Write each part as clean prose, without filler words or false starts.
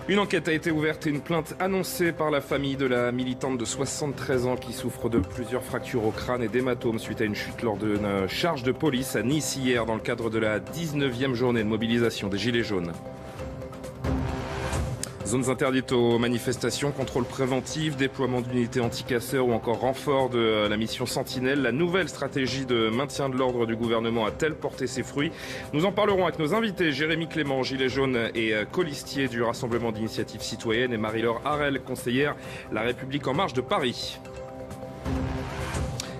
Une enquête a été ouverte et une plainte annoncée par la famille de la militante de 73 ans qui souffre de plusieurs fractures au crâne et d'hématomes suite à une chute lors d'une charge de police à Nice hier dans le cadre de la 19e journée de mobilisation des Gilets jaunes. Zones interdites aux manifestations, contrôle préventif, déploiement d'unités anticasseurs ou encore renfort de la mission Sentinelle. La nouvelle stratégie de maintien de l'ordre du gouvernement a-t-elle porté ses fruits? Nous en parlerons avec nos invités, Jérémy Clément, gilet jaune et colistier du Rassemblement d'initiative citoyenne, et Marie-Laure Harel, conseillère La République En Marche de Paris.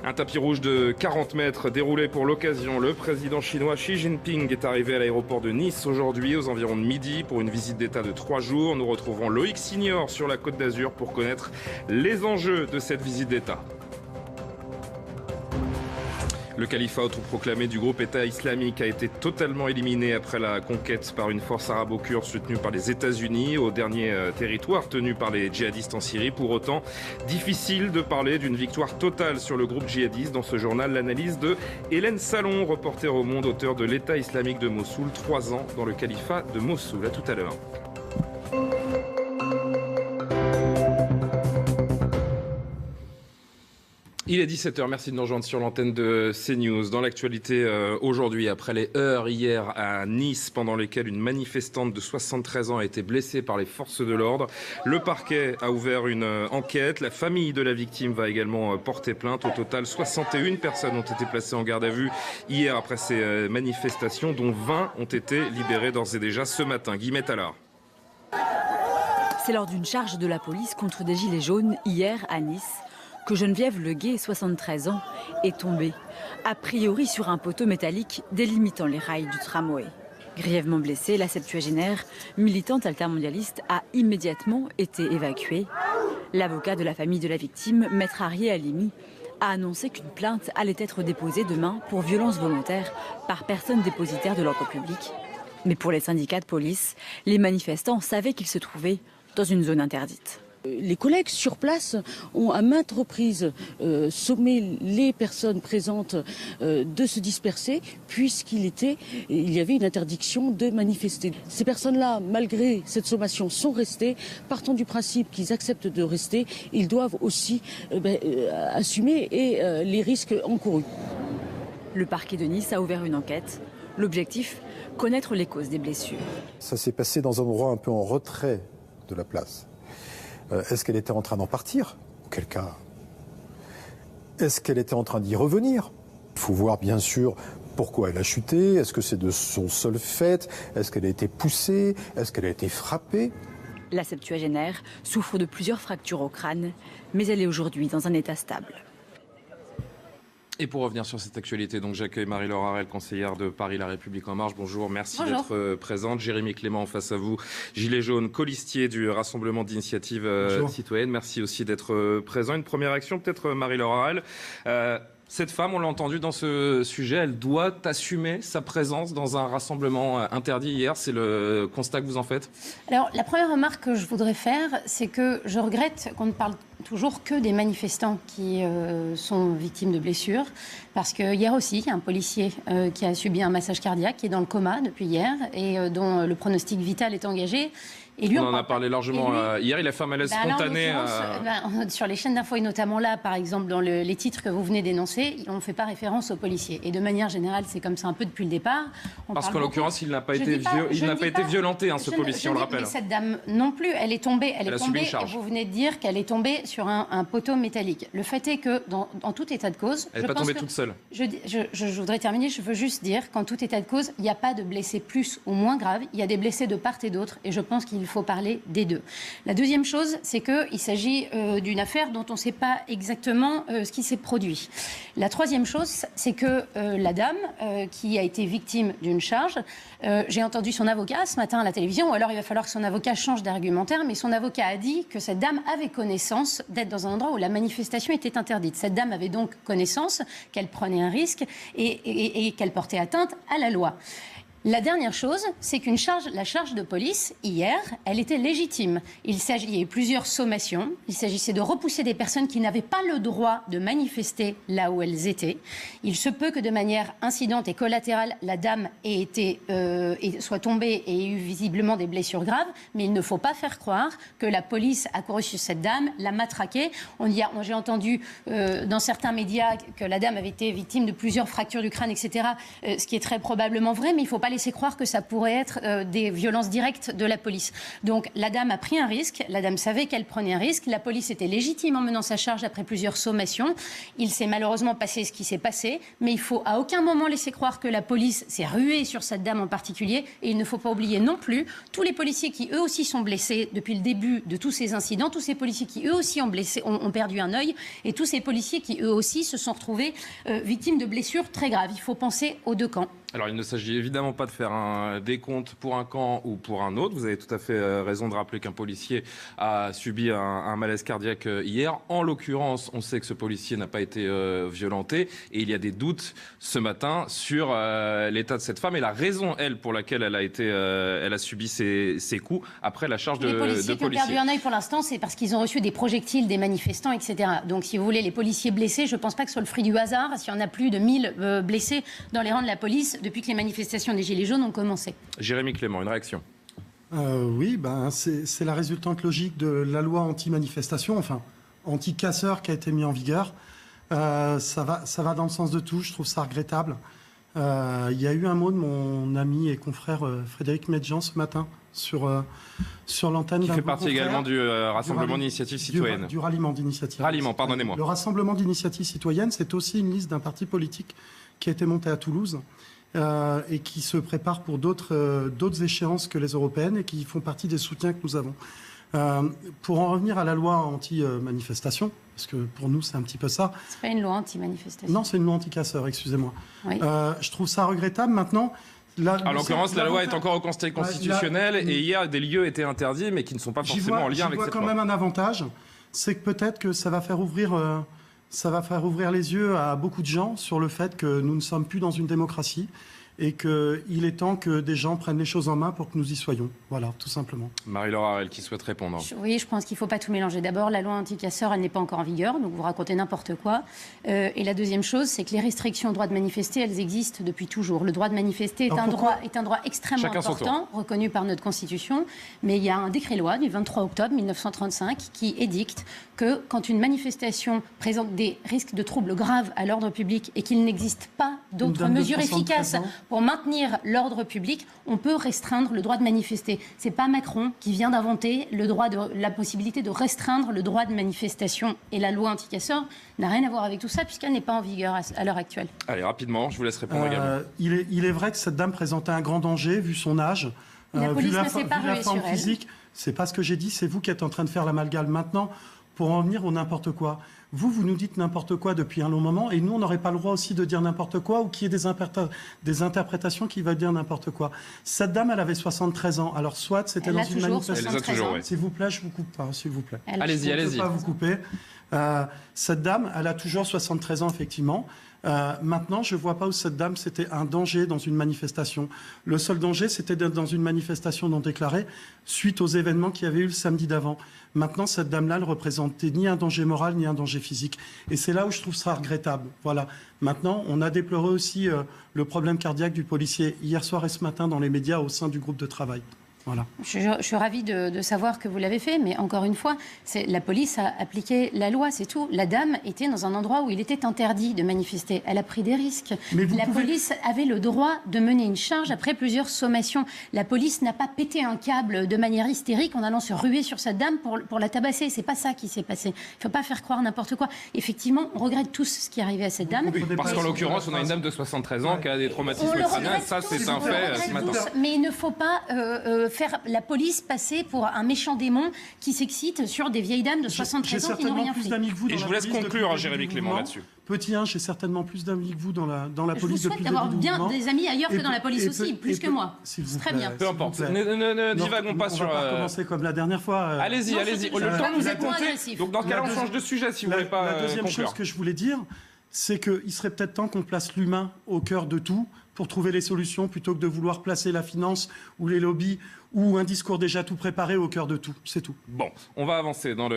Un tapis rouge de 40 mètres déroulé pour l'occasion. Le président chinois Xi Jinping est arrivé à l'aéroport de Nice aujourd'hui aux environs de midi pour une visite d'État de 3 jours. Nous retrouverons Loïc Signor sur la Côte d'Azur pour connaître les enjeux de cette visite d'État. Le califat autoproclamé du groupe État islamique a été totalement éliminé après la conquête par une force arabo-kurde soutenue par les États-Unis au dernier territoire tenu par les djihadistes en Syrie. Pour autant, difficile de parler d'une victoire totale sur le groupe djihadiste. Dans ce journal, l'analyse de Hélène Salon, reporter au Monde, auteur de l'État islamique de Mossoul, 3 ans dans le califat de Mossoul. À tout à l'heure. Il est 17h, merci de nous rejoindre sur l'antenne de CNews. Dans l'actualité aujourd'hui, après les heures hier à Nice, pendant lesquelles une manifestante de 73 ans a été blessée par les forces de l'ordre, le parquet a ouvert une enquête. La famille de la victime va également porter plainte. Au total, 61 personnes ont été placées en garde à vue hier après ces manifestations, dont 20 ont été libérées d'ores et déjà ce matin. Guillemette Allard. C'est lors d'une charge de la police contre des gilets jaunes hier à Nice que Geneviève Leguet, 73 ans, est tombée, a priori sur un poteau métallique délimitant les rails du tramway. Grièvement blessée, la septuagénaire, militante altermondialiste, a immédiatement été évacuée. L'avocat de la famille de la victime, maître Arié Halimi, a annoncé qu'une plainte allait être déposée demain pour violence volontaire par personne dépositaire de l'ordre public. Mais pour les syndicats de police, les manifestants savaient qu'ils se trouvaient dans une zone interdite. Les collègues sur place ont à maintes reprises sommé les personnes présentes de se disperser puisqu'il y avait une interdiction de manifester. Ces personnes-là, malgré cette sommation, sont restées. Partant du principe qu'ils acceptent de rester, ils doivent aussi assumer les risques encourus. Le parquet de Nice a ouvert une enquête. L'objectif, connaître les causes des blessures. Ça s'est passé dans un endroit un peu en retrait de la place. Est-ce qu'elle était en train d'en partir? Auquel cas? Est-ce qu'elle était en train d'y revenir? Il faut voir bien sûr pourquoi elle a chuté. Est-ce que c'est de son seul fait? Est-ce qu'elle a été poussée? Est-ce qu'elle a été frappée? La septuagénaire souffre de plusieurs fractures au crâne, mais elle est aujourd'hui dans un état stable. Et pour revenir sur cette actualité, donc j'accueille Marie-Laure Harel, conseillère de Paris La République En Marche. Bonjour, merci d'être présente. Jérémy Clément face à vous, gilet jaune, colistier du Rassemblement d'initiative citoyenne. Merci aussi d'être présent. Une première action, peut-être Marie-Laure Harel. Cette femme, on l'a entendu dans ce sujet, elle doit assumer sa présence dans un rassemblement interdit hier. C'est le constat que vous en faites? Alors, la première remarque que je voudrais faire, c'est que je regrette qu'on ne parle toujours que des manifestants qui sont victimes de blessures. Parce que hier aussi, il y a un policier qui a subi un massage cardiaque, qui est dans le coma depuis hier et dont le pronostic vital est engagé. Et lui, on en a parlé largement hier, il a fait un malaise spontané. Sur les chaînes d'infos et notamment là, par exemple, dans les titres que vous venez d'énoncer, on ne fait pas référence aux policiers. Et de manière générale, c'est comme ça un peu depuis le départ. Parce qu'en l'occurrence, il n'a pas été violenté, ce policier, on le rappelle. Mais cette dame non plus, elle est tombée. Elle est tombée, et vous venez de dire qu'elle est tombée sur un poteau métallique. Le fait est que, dans tout état de cause... Elle n'est pas tombée toute seule. Je voudrais terminer, je veux juste dire qu'en tout état de cause, il n'y a pas de blessés plus ou moins graves. Il y a des blessés de part et d'autre. Et je pense qu'il faut parler des deux. La deuxième chose, c'est qu'il s'agit d'une affaire dont on ne sait pas exactement ce qui s'est produit. La troisième chose, c'est que la dame qui a été victime d'une charge, j'ai entendu son avocat ce matin à la télévision, ou alors il va falloir que son avocat change d'argumentaire, mais son avocat a dit que cette dame avait connaissance d'être dans un endroit où la manifestation était interdite. Cette dame avait donc connaissance qu'elle prenait un risque et qu'elle portait atteinte à la loi. La dernière chose, c'est la charge de police, hier, elle était légitime. Il y a eu plusieurs sommations. Il s'agissait de repousser des personnes qui n'avaient pas le droit de manifester là où elles étaient. Il se peut que de manière incidente et collatérale, la dame soit tombée et ait eu visiblement des blessures graves, mais il ne faut pas faire croire que la police a couru sur cette dame, l'a matraquée. J'ai entendu dans certains médias que la dame avait été victime de plusieurs fractures du crâne, etc., ce qui est très probablement vrai, mais il ne faut pas laisser croire que ça pourrait être des violences directes de la police. Donc la dame a pris un risque, la dame savait qu'elle prenait un risque, la police était légitime en menant sa charge après plusieurs sommations. Il s'est malheureusement passé ce qui s'est passé, mais il faut à aucun moment laisser croire que la police s'est ruée sur cette dame en particulier, et il ne faut pas oublier non plus tous les policiers qui eux aussi sont blessés depuis le début de tous ces incidents, tous ces policiers qui eux aussi ont perdu un œil, et tous ces policiers qui eux aussi se sont retrouvés victimes de blessures très graves. Il faut penser aux deux camps. Alors, il ne s'agit évidemment pas de faire un décompte pour un camp ou pour un autre. Vous avez tout à fait raison de rappeler qu'un policier a subi un malaise cardiaque hier. En l'occurrence, on sait que ce policier n'a pas été violenté et il y a des doutes ce matin sur l'état de cette femme et la raison, elle, pour laquelle elle a subi ces coups après la charge de policier. Les policiers qui ont perdu un œil pour l'instant, c'est parce qu'ils ont reçu des projectiles des manifestants, etc. Donc, si vous voulez, les policiers blessés, je ne pense pas que ce soit le fruit du hasard. S'il y en a plus de 1000 blessés dans les rangs de la police depuis que les manifestations des Gilets jaunes ont commencé. Jérémy Clément, une réaction. Oui, c'est la résultante logique de la loi anti-manifestation, enfin anti-casseurs qui a été mise en vigueur. Ça va dans le sens de tout, je trouve ça regrettable. Il y a eu un mot de mon ami et confrère Frédéric Medjean ce matin sur l'antenne. Qui fait partie également du Rassemblement d'Initiative Citoyenne. Du ralliement d'Initiative. Ralliement, pardonnez-moi. Le Rassemblement d'Initiative Citoyenne, c'est aussi une liste d'un parti politique qui a été monté à Toulouse et qui se prépare pour d'autres échéances que les européennes et qui font partie des soutiens que nous avons. Pour en revenir à la loi anti-manifestation, parce que pour nous c'est un petit peu ça. C'est pas une loi anti-manifestation. Non, c'est une loi anti-casseurs, excusez-moi. Oui. Je trouve ça regrettable. Maintenant, en l'occurrence, la loi est encore au Conseil constitutionnel et hier, des lieux étaient interdits, mais qui ne sont pas forcément en lien avec cette loi. J'y vois quand même un avantage, c'est que peut-être que ça va faire ouvrir les yeux à beaucoup de gens sur le fait que nous ne sommes plus dans une démocratie et qu'il est temps que des gens prennent les choses en main pour que nous y soyons. Voilà, tout simplement. Marie-Laure Harel qui souhaite répondre. Oui, je pense qu'il ne faut pas tout mélanger. D'abord, la loi anti-casseurs, elle n'est pas encore en vigueur, donc vous racontez n'importe quoi. Et la deuxième chose, c'est que les restrictions au droit de manifester, elles existent depuis toujours. Le droit de manifester est un droit extrêmement important, reconnu par notre Constitution. Mais il y a un décret-loi du 23 octobre 1935 qui édicte que quand une manifestation présente des risques de troubles graves à l'ordre public et qu'il n'existe pas d'autres mesures efficaces pour maintenir l'ordre public, on peut restreindre le droit de manifester. C'est pas Macron qui vient d'inventer la possibilité de restreindre le droit de manifestation. Et la loi anti-casseurs n'a rien à voir avec tout ça puisqu'elle n'est pas en vigueur à l'heure actuelle. Allez, rapidement, je vous laisse répondre également. Il est vrai que cette dame présentait un grand danger vu son âge, vu la forme physique. C'est pas ce que j'ai dit, c'est vous qui êtes en train de faire l'amalgame maintenant pour en venir au n'importe quoi. Vous nous dites n'importe quoi depuis un long moment, et nous, on n'aurait pas le droit aussi de dire n'importe quoi ou qu'il y ait des interprétations qui veulent dire n'importe quoi. Cette dame, elle avait 73 ans. Alors, soit c'était dans une manifestation... Elle les a toujours, oui. S'il vous plaît, je vous coupe pas, s'il vous plaît. Allez-y. Je ne peux pas vous couper. Cette dame, elle a toujours 73 ans, effectivement. Maintenant, je ne vois pas où cette dame, c'était un danger dans une manifestation. Le seul danger, c'était d'être dans une manifestation non déclarée suite aux événements qu'il y avait eu le samedi d'avant. Maintenant, cette dame-là, elle ne représentait ni un danger moral, ni un danger physique. Et c'est là où je trouve ça regrettable. Voilà. Maintenant, on a déploré aussi le problème cardiaque du policier hier soir et ce matin dans les médias au sein du groupe de travail. Voilà. Je suis ravie de savoir que vous l'avez fait, mais encore une fois, la police a appliqué la loi, c'est tout. La dame était dans un endroit où il était interdit de manifester. Elle a pris des risques. Police avait le droit de mener une charge après plusieurs sommations. La police n'a pas pété un câble de manière hystérique en allant se ruer sur cette dame pour la tabasser. C'est pas ça qui s'est passé. Il ne faut pas faire croire n'importe quoi. Effectivement, on regrette tous ce qui est arrivé à cette dame. Parce qu'en l'occurrence, on a une dame de 73 ans qui a des traumatismes crâniens. Ça, c'est un fait ce matin. Mais il ne faut pas faire la police passer pour un méchant démon qui s'excite sur des vieilles dames de 73 ans qui n'ont rien fait. Et je vous laisse conclure, Jérémy Clément, là-dessus. Petit 1, j'ai certainement plus d'amis que vous dans la police depuis le début du mouvement. Je vous souhaite d'avoir bien des amis ailleurs que dans la police aussi, plus que moi. C'est très bien. Peu importe. Ne divagons pas sur... On va pas commencer comme la dernière fois. Allez-y. Le temps nous est compté. Donc dans ce cas-là, on change de sujet si vous voulez pas conclure. La deuxième chose que je voulais dire, c'est qu'il serait peut-être temps qu'on place l'humain au cœur de tout, pour trouver les solutions plutôt que de vouloir placer la finance ou les lobbies ou un discours déjà tout préparé au cœur de tout. C'est tout. Bon, on va avancer dans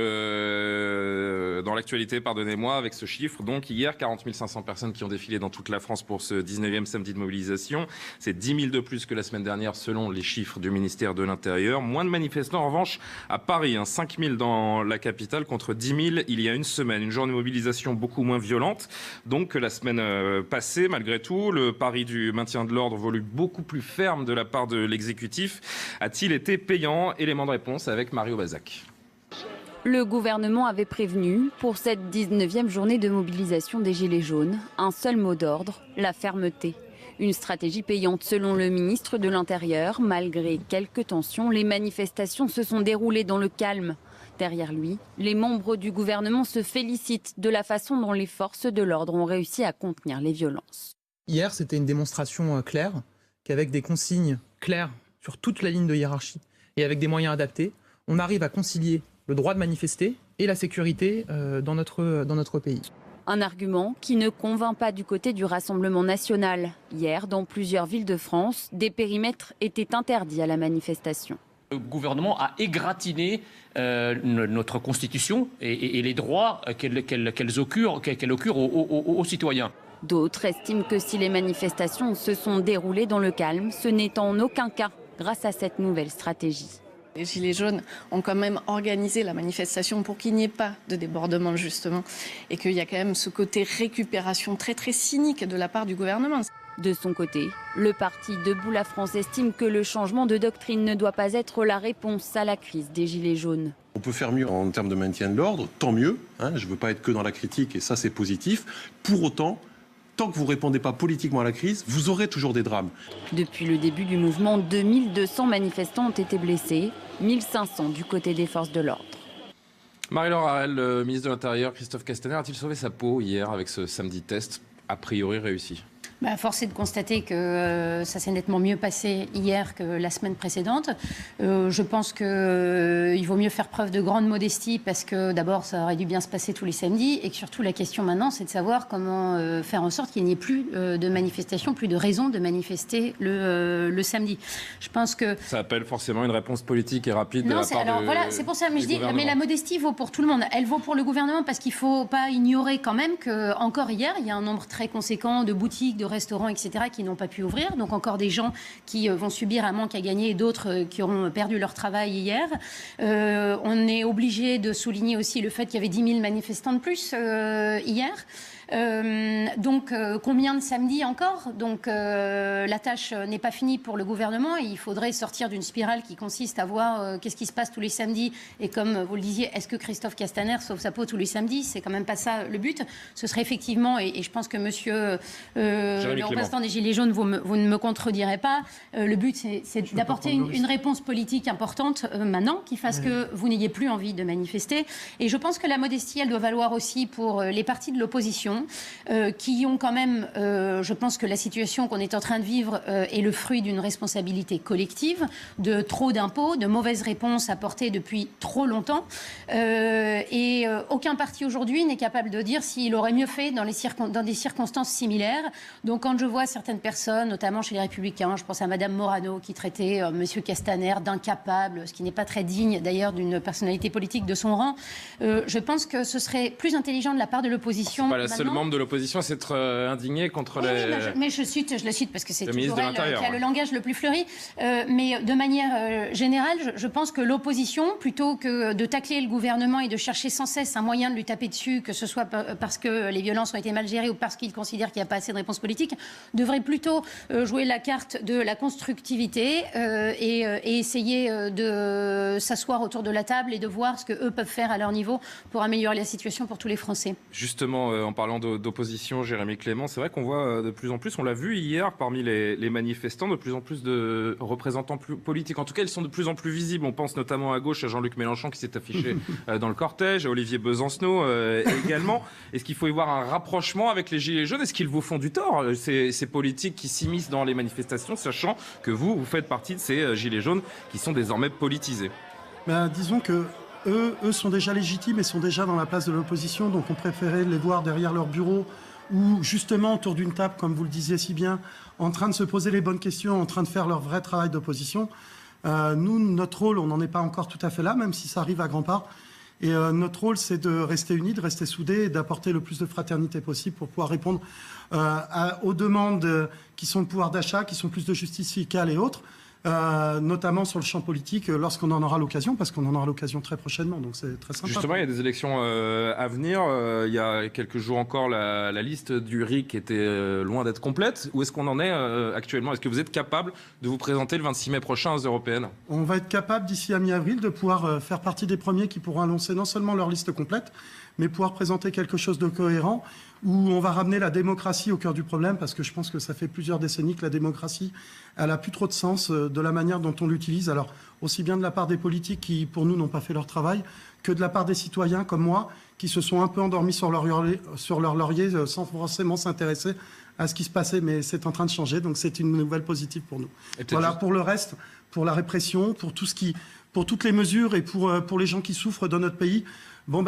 l'actualité, pardonnez-moi, avec ce chiffre. Donc hier, 40 500 personnes qui ont défilé dans toute la France pour ce 19e samedi de mobilisation. C'est 10 000 de plus que la semaine dernière selon les chiffres du ministère de l'Intérieur. Moins de manifestants en revanche à Paris, 5 000 dans la capitale contre 10 000 il y a une semaine. Une journée de mobilisation beaucoup moins violente. Donc la semaine passée, malgré tout, le pari du maintien de l'ordre voulu beaucoup plus ferme de la part de l'exécutif a-t-il été payant? Élément de réponse avec Mario Bazac. Le gouvernement avait prévenu pour cette 19e journée de mobilisation des Gilets jaunes. Un seul mot d'ordre, la fermeté. Une stratégie payante selon le ministre de l'Intérieur. Malgré quelques tensions, les manifestations se sont déroulées dans le calme. Derrière lui, les membres du gouvernement se félicitent de la façon dont les forces de l'ordre ont réussi à contenir les violences. Hier, c'était une démonstration claire qu'avec des consignes claires sur toute la ligne de hiérarchie et avec des moyens adaptés, on arrive à concilier le droit de manifester et la sécurité dans notre pays. Un argument qui ne convainc pas du côté du Rassemblement national. Hier, dans plusieurs villes de France, des périmètres étaient interdits à la manifestation. Le gouvernement a égratigné notre Constitution et les droits qu'elle occure aux citoyens. D'autres estiment que si les manifestations se sont déroulées dans le calme, ce n'est en aucun cas grâce à cette nouvelle stratégie. Les Gilets jaunes ont quand même organisé la manifestation pour qu'il n'y ait pas de débordement, justement, et qu'il y a quand même ce côté récupération très très cynique de la part du gouvernement. De son côté, le parti Debout la France estime que le changement de doctrine ne doit pas être la réponse à la crise des Gilets jaunes. On peut faire mieux en termes de maintien de l'ordre, tant mieux. Je ne veux pas être que dans la critique et ça c'est positif. Pour autant, tant que vous ne répondez pas politiquement à la crise, vous aurez toujours des drames. Depuis le début du mouvement, 2200 manifestants ont été blessés, 1500 du côté des forces de l'ordre. Marie-Laure Harel, le ministre de l'Intérieur, Christophe Castaner, a-t-il sauvé sa peau hier avec ce samedi test a priori réussi? Force est de constater que ça s'est nettement mieux passé hier que la semaine précédente. Je pense qu'il vaut mieux faire preuve de grande modestie parce que d'abord ça aurait dû bien se passer tous les samedis et que surtout la question maintenant c'est de savoir comment faire en sorte qu'il n'y ait plus de manifestations, plus de raisons de manifester le samedi. Je pense que ça appelle forcément une réponse politique et rapide de la part voilà, c'est pour ça que je dis, mais la modestie vaut pour tout le monde. Elle vaut pour le gouvernement parce qu'il ne faut pas ignorer quand même qu'encore hier, il y a un nombre très conséquent de boutiques, de restaurants, etc., qui n'ont pas pu ouvrir. Donc encore des gens qui vont subir un manque à gagner et d'autres qui auront perdu leur travail hier. On est obligé de souligner aussi le fait qu'il y avait 10 000 manifestants de plus hier. Donc combien de samedis encore? Donc la tâche n'est pas finie pour le gouvernement et il faudrait sortir d'une spirale qui consiste à voir qu'est-ce qui se passe tous les samedis et comme vous le disiez, est-ce que Christophe Castaner sauve sa peau tous les samedis? C'est quand même pas ça le but. Ce serait effectivement, et je pense que monsieur le représentant des Gilets jaunes, vous ne me contredirez pas, le but c'est d'apporter une réponse politique importante maintenant qui fasse que vous n'ayez plus envie de manifester. Et je pense que la modestie, elle doit valoir aussi pour les partis de l'opposition qui ont quand même, je pense que la situation qu'on est en train de vivre est le fruit d'une responsabilité collective, de trop d'impôts, de mauvaises réponses apportées depuis trop longtemps. Et aucun parti aujourd'hui n'est capable de dire s'il aurait mieux fait dans des circonstances similaires. Donc quand je vois certaines personnes, notamment chez les Républicains, je pense à Madame Morano qui traitait Monsieur Castaner d'incapable, ce qui n'est pas très digne d'ailleurs d'une personnalité politique de son rang, je pense que ce serait plus intelligent de la part de l'opposition. Le membre de l'opposition à s'être indigné contre les... Mais je le cite parce que c'est toujours elle qui a le langage le plus fleuri. Mais de manière générale, je pense que l'opposition, plutôt que de tacler le gouvernement et de chercher sans cesse un moyen de lui taper dessus, que ce soit parce que les violences ont été mal gérées ou parce qu'il considère qu'il n'y a pas assez de réponse politique, devrait plutôt jouer la carte de la constructivité et essayer de s'asseoir autour de la table et de voir ce qu'eux peuvent faire à leur niveau pour améliorer la situation pour tous les Français. Justement, en parlant d'opposition, Jérémy Clément, c'est vrai qu'on voit de plus en plus, on l'a vu hier parmi les manifestants, de plus en plus de représentants politiques. En tout cas, ils sont de plus en plus visibles. On pense notamment à gauche à Jean-Luc Mélenchon qui s'est affiché dans le cortège, à Olivier Besancenot également. Est-ce qu'il faut y voir un rapprochement avec les Gilets jaunes? Est-ce qu'ils vous font du tort, ces politiques qui s'immiscent dans les manifestations, sachant que vous faites partie de ces Gilets jaunes qui sont désormais politisés? Disons que eux sont déjà légitimes et sont déjà dans la place de l'opposition, donc on préférait les voir derrière leur bureau ou justement autour d'une table, comme vous le disiez si bien, en train de se poser les bonnes questions, en train de faire leur vrai travail d'opposition. Nous, notre rôle, on n'en est pas encore tout à fait là, même si ça arrive à grands pas. Et notre rôle, c'est de rester unis, de rester soudés et d'apporter le plus de fraternité possible pour pouvoir répondre aux demandes qui sont le pouvoir d'achat, qui sont plus de justice fiscale et autres, notamment sur le champ politique, lorsqu'on en aura l'occasion, parce qu'on en aura l'occasion très prochainement, donc c'est très sympa. Justement, il y a des élections à venir. Il y a quelques jours encore, la liste du RIC était loin d'être complète. Où est-ce qu'on en est actuellement? Est-ce que vous êtes capable de vous présenter le 26 mai prochain aux européennes? On va être capable, d'ici à mi-avril, de pouvoir faire partie des premiers qui pourront annoncer non seulement leur liste complète, mais pouvoir présenter quelque chose de cohérent, où on va ramener la démocratie au cœur du problème, parce que je pense que ça fait plusieurs décennies que la démocratie, elle n'a plus trop de sens de la manière dont on l'utilise. Alors, aussi bien de la part des politiques qui, pour nous, n'ont pas fait leur travail, que de la part des citoyens comme moi, qui se sont un peu endormis sur leur laurier sans forcément s'intéresser à ce qui se passait. Mais c'est en train de changer, donc c'est une nouvelle positive pour nous. Voilà, pour le reste, pour la répression, pour toutes les mesures et pour les gens qui souffrent dans notre pays,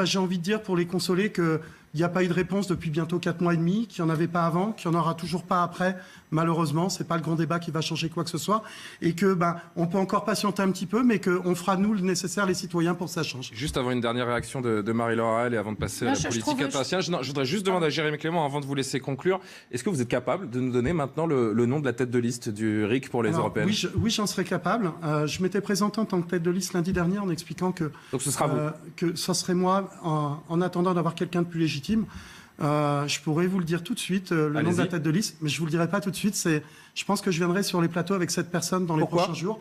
j'ai envie de dire, pour les consoler, qu'il n'y a pas eu de réponse depuis bientôt 4 mois et demi, qu'il n'y en avait pas avant, qu'il n'y en aura toujours pas après. Malheureusement, ce n'est pas le grand débat qui va changer quoi que ce soit. Et que on peut encore patienter un petit peu, mais qu'on fera, nous, le nécessaire, les citoyens, pour que ça change. Juste avant une dernière réaction de Marie-Laure Hahel et avant de passer à la politique internationale, je voudrais juste demander à Jérémy Clément, avant de vous laisser conclure, est-ce que vous êtes capable de nous donner maintenant le nom de la tête de liste du RIC pour les européennes? Oui, j'en serais capable. Je m'étais présenté en tant que tête de liste lundi dernier en expliquant que, donc ce sera vous. Que ça serait moi, en attendant d'avoir quelqu'un de plus légitime. Je pourrais vous le dire tout de suite, le nom de la tête de liste, mais je ne vous le dirai pas tout de suite. Je pense que je viendrai sur les plateaux avec cette personne dans les prochains jours.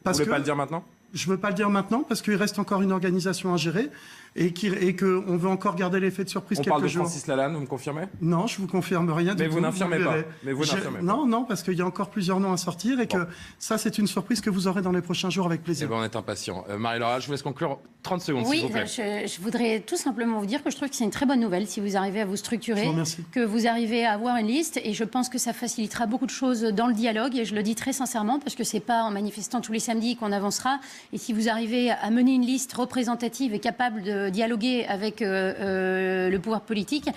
Vous ne voulez pas le dire maintenant? Je ne veux pas le dire maintenant parce qu'il reste encore une organisation à gérer et qu'on veut encore garder l'effet de surprise quelques jours. On parle de Francis Lalanne, vous me confirmez? Non, je ne vous confirme rien du tout. Mais vous n'affirmez pas. Non, parce qu'il y a encore plusieurs noms à sortir et que ça, c'est une surprise que vous aurez dans les prochains jours avec plaisir. On est impatients. Marie-Laure Hahel, je vous laisse conclure 30 secondes, s'il vous plaît. Je voudrais tout simplement vous dire que je trouve que c'est une très bonne nouvelle si vous arrivez à vous structurer, que vous arrivez à avoir une liste, et je pense que ça facilitera beaucoup de choses dans le dialogue, et je le dis très sincèrement parce que c'est pas en manifestant tous les samedis qu'on avancera, et si vous arrivez à mener une liste représentative et capable de dialoguer avec le pouvoir politique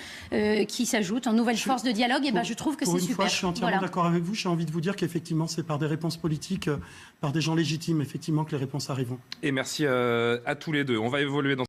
qui s'ajoute en nouvelle force de dialogue, et je trouve que c'est super. Fois, je suis entièrement d'accord avec vous. J'ai envie de vous dire qu'effectivement, c'est par des réponses politiques, par des gens légitimes, effectivement, que les réponses arriveront. Et merci à tous les deux. On va évoluer dans